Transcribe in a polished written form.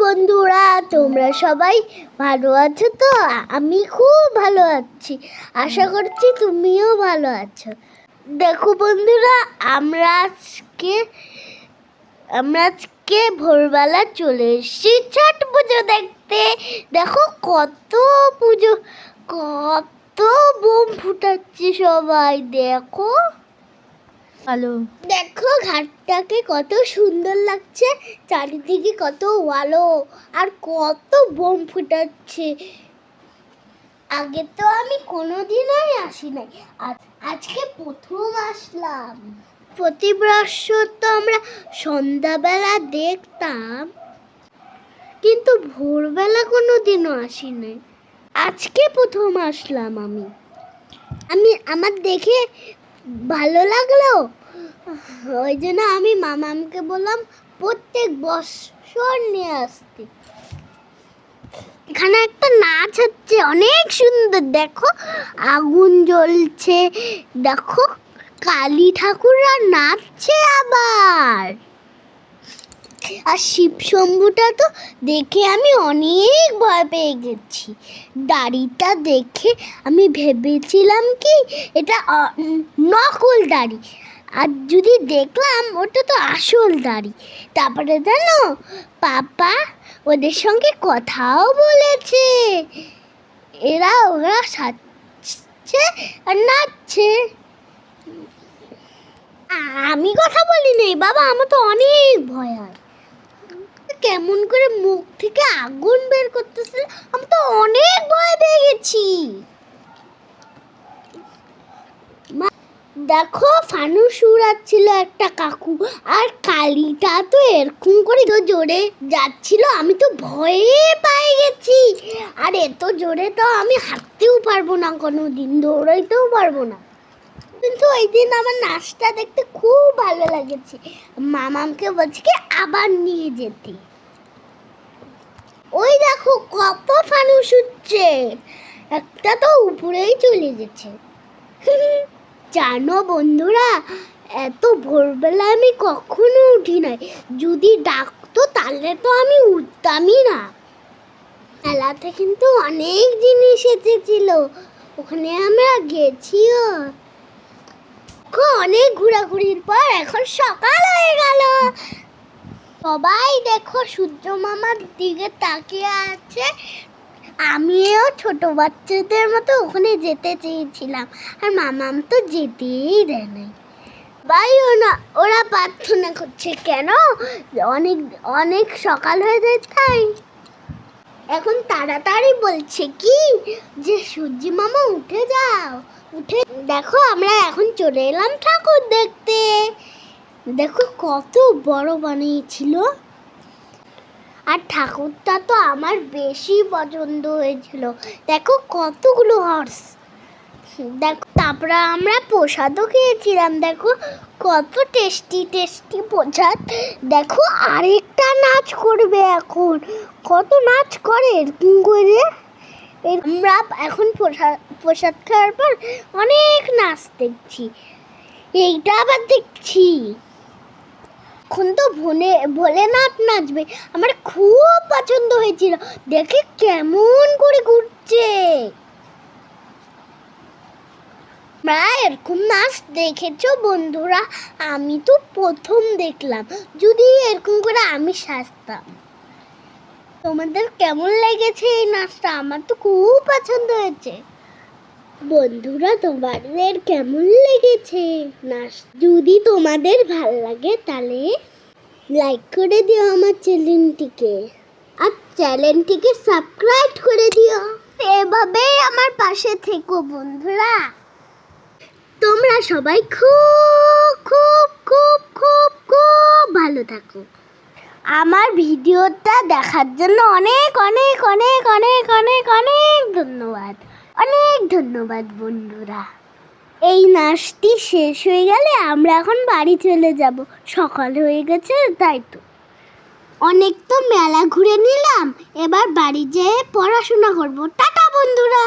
বন্ধুরা, তোমরা সবাই ভালো আছো তো? আমি খুব ভালো আছি, আশা করছি তুমিও ভালো আছো। দেখো বন্ধুরা, আমরা আজকে ভোরবেলা চলে এসেছি ছট পুজো দেখতে। দেখো কত বোম ফুটাচ্ছে সবাই, দেখো ভালো। দেখো ঘাটটাকে কত সুন্দর লাগছে, চারিদিকে কত ভালো আর কত বোম ফুটাচ্ছে। আগে তো আমি কোনোদিনই আসি নাই, আজকে প্রথম আসলাম। প্রতি বছর তো আমরা সন্ধ্যাবেলা দেখতাম, কিন্তু ভোরবেলা কোনোদিনও আসি নাই। আজকে প্রথম আসলাম আমার দেখে ভালো লাগলো, ওই জন্য আমি মামামকে বললাম প্রত্যেক বছর নিয়ে আসতে। এখানে একটা নাচ হচ্ছে, অনেক সুন্দর। দেখো আগুন জ্বলছে, দেখো কালী ঠাকুররা নাচছে আবার। আর শিব শম্ভুটা তো দেখে আমি অনেক ভয় পেয়ে গেছি। দাড়িটা দেখে আমি ভেবেছিলাম কি এটা নকল দাড়ি, আর যদি দেখলাম ওটা তো আসল দাড়ি। তারপরে জানো, পাপা ওদের সঙ্গে কথাও বলেছে, ওরা সাজছে আর নাচছে। আমি কথা বলি নাই বাবা, আমার তো অনেক ভয় হয়। কেমন করে মুখ থেকে আগুন বের করতেছিল, আমি তো অনেক ভয় পেয়ে গেছি। দেখো ফানুস উড়াচ্ছিল একটা কাকু, আর কালিটা তো এরকম করে তো জোরে যাচ্ছিল, আমি তো ভয়ে পেয়ে গেছি। আর এত জোরে তো আমি হাঁটতেও পারবো না, কোনোদিন দৌড়াইতেও পারবো না। কিন্তু ওই দিন আমার নাচটা দেখতে খুব ভালো লেগেছে, মামামকে বলছি কি আবার নিয়ে যেতে। ওই দেখো কত ফানুস উঠছে, একটা তো উপরেই চলে গেছে। জানো বন্ধুরা, এত ভোরবেলা আমি কখনো উঠি নাই, যদি ডাকতো তাহলে তো আমি উঠতামই না। মেলাতে কিন্তু অনেক জিনিস এসেছিল, ওখানে আমরা গেছিও। অনেক ঘোরাঘুরির পর এখন সকাল হয়ে গেল। সবাই দেখো সূর্য মামার দিকে তাকিয়ে আছে। আমিও ছোট বাচ্চাদের মতো ওখানে যেতে চেয়েছিলাম, আর মামাম তো যেতেই দেয় নাই। ওরা প্রার্থনা করছে, কেন অনেক অনেক সকাল হয়ে যায় তাই। এখন তাড়াতাড়ি বলছে কি যে সূর্য মামা উঠে যাও, উঠে দেখো আমরা এখন চলে এলাম ঠাকুর দেখতে। দেখো কত বড় বানিয়েছিল, আর ঠাকুরটা তো আমার বেশি পছন্দ হয়েছিল। দেখো কতগুলো হর্স। দেখো তারপরে আমরা প্রসাদও খেয়েছিলাম, দেখো কত টেস্টি টেস্টি প্রসাদ। দেখো আরেকটা নাচ করবে এখন, কত নাচ করে এরকম করে। আমরা এখন প্রসাদ খাওয়ার পর অনেক নাচ দেখছি, এইটা আবার দেখছি। এখন তো ভোলেনাথ নাচবে, আমার খুব পছন্দ হয়েছিল, দেখে কেমন করে ঘুরছে। এরকম নাচ দেখেছো বন্ধুরা? আমি তো প্রথম দেখলাম, যদি এরকম করে আমি সাজতাম। তোমাদের কেমন লেগেছে এই নাচটা? আমার তো খুব পছন্দ হয়েছে। বন্ধুরা তোমাদের কেমন লেগেছে নাচ? যদি তোমাদের ভালো লাগে তাহলে লাইক করে দিও আমার চ্যানেলটিকে, আর চ্যানেলটিকে সাবস্ক্রাইব করে দিও। এভাবেই আমার পাশে থেকো বন্ধুরা। তোমরা সবাই খুব খুব খুব খুব খুব ভালো থাকো। আমার ভিডিওটা দেখার জন্য অনেক অনেক অনেক অনেক অনেক অনেক ধন্যবাদ, অনেক ধন্যবাদ বন্ধুরা। এই নাচটি শেষ হয়ে গেলে আমরা এখন বাড়ি চলে যাব, সকাল হয়ে গেছে তাই তো। অনেক তো মেলা ঘুরে নিলাম, এবার বাড়ি যেয়ে পড়াশোনা করব। টাটা বন্ধুরা।